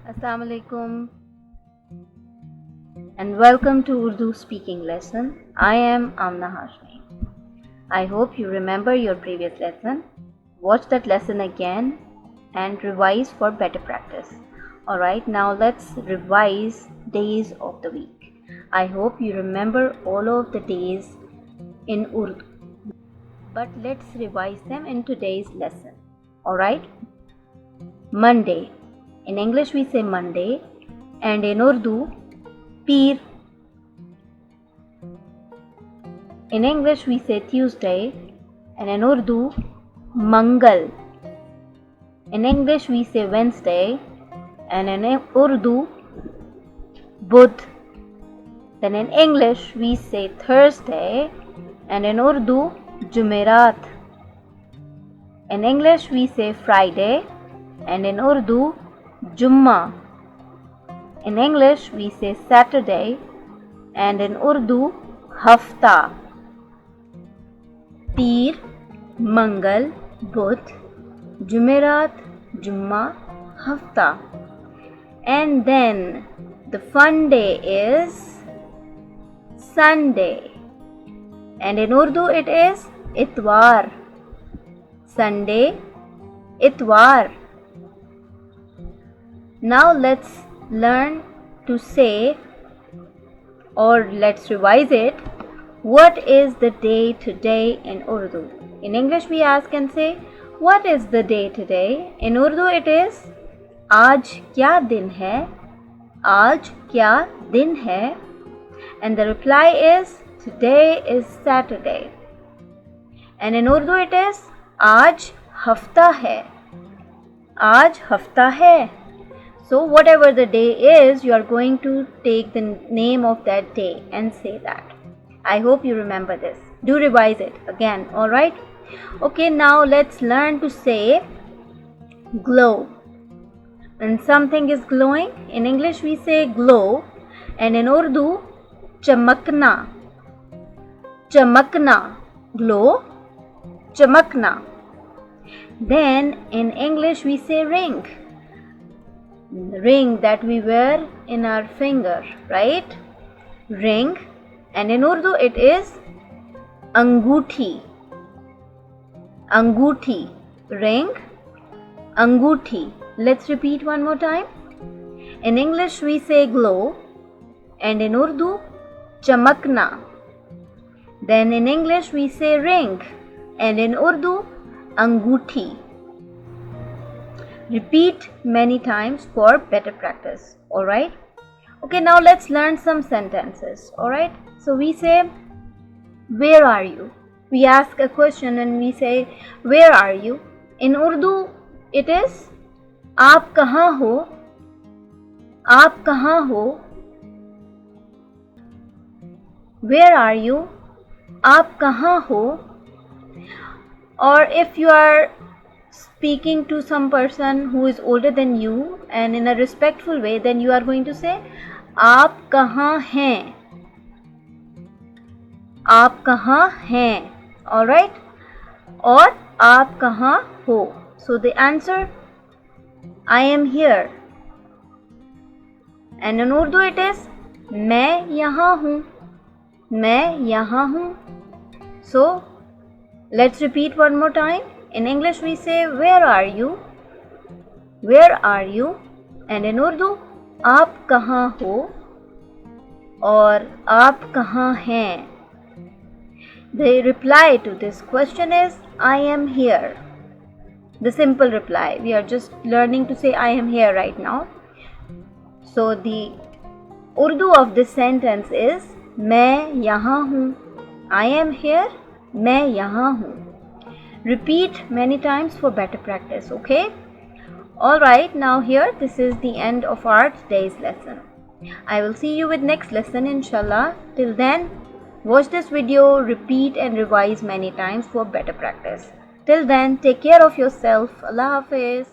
Assalamu alaikum and welcome to Urdu Speaking Lesson. I am Amna Hashmi. I hope you remember your previous lesson. Watch that lesson again and revise for better practice. Alright, now let's revise days of the week. I hope you remember all of the days in Urdu. But let's revise them in today's lesson. Alright? Monday. In English we say Monday, and in Urdu, Peer. In English we say Tuesday, and in Urdu, Mangal. In English we say Wednesday, and in Urdu, Budh. Then in English we say Thursday, and in Urdu, Jumerat. In English we say Friday, and in Urdu, Jumma. In English we say Saturday, and in Urdu, Hafta. Peer, Mangal, Budh, Jumerat, Jumma, Hafta. And then the fun day is Sunday, and in Urdu it is Itwar. Sunday, Itwar. Now let's learn to say, or let's revise it. What is the day today in Urdu? In English we ask and say, what is the day today? In Urdu it is, Aaj kya din hai? Aaj kya din hai? And the reply is, today is Saturday. And in Urdu it is, Aaj hafta hai. Aaj hafta hai. So whatever the day is, you are going to take the name of that day and say that. I hope you remember this. Do revise it again, alright? Okay, now let's learn to say glow. When something is glowing, in English we say glow, and in Urdu, chamakna. Chamakna. Glow, chamakna. Then in English we say ring. The ring that we wear in our finger, right? Ring. And in Urdu it is anguthi. Anguthi. Ring, anguthi. Let's repeat one more time. In English we say glow, and in Urdu, chamakna. Then in English we say ring, and in Urdu, anguthi. Repeat many times for better practice. Alright? Okay, now let's learn some sentences. Alright? So we say, where are you? We ask a question and we say, where are you? In Urdu, it is, aap kahan ho? Aap kahan ho? Where are you? Aap kahan ho? Or if you are speaking to some person who is older than you and in a respectful way, then you are going to say, aap kahan hain? Aap kahan hain? Alright? Or aap kahan ho? So the answer, I am here. And in Urdu it is, main yahan hoon. Main yahan hoon. So let's repeat one more time. In English we say, where are you? Where are you? And in Urdu, aap kahan ho? Or aap kahan hain? The reply to this question is, I am here. The simple reply. We are just learning to say I am here right now. So the Urdu of this sentence is, main yahan hoon. I am here. Main yahan hoon. Repeat many times for better practice, okay? Alright, now here, this is the end of our today's lesson. I will see you with next lesson, inshallah. Till then, watch this video, repeat and revise many times for better practice. Till then, take care of yourself. Allah Hafiz.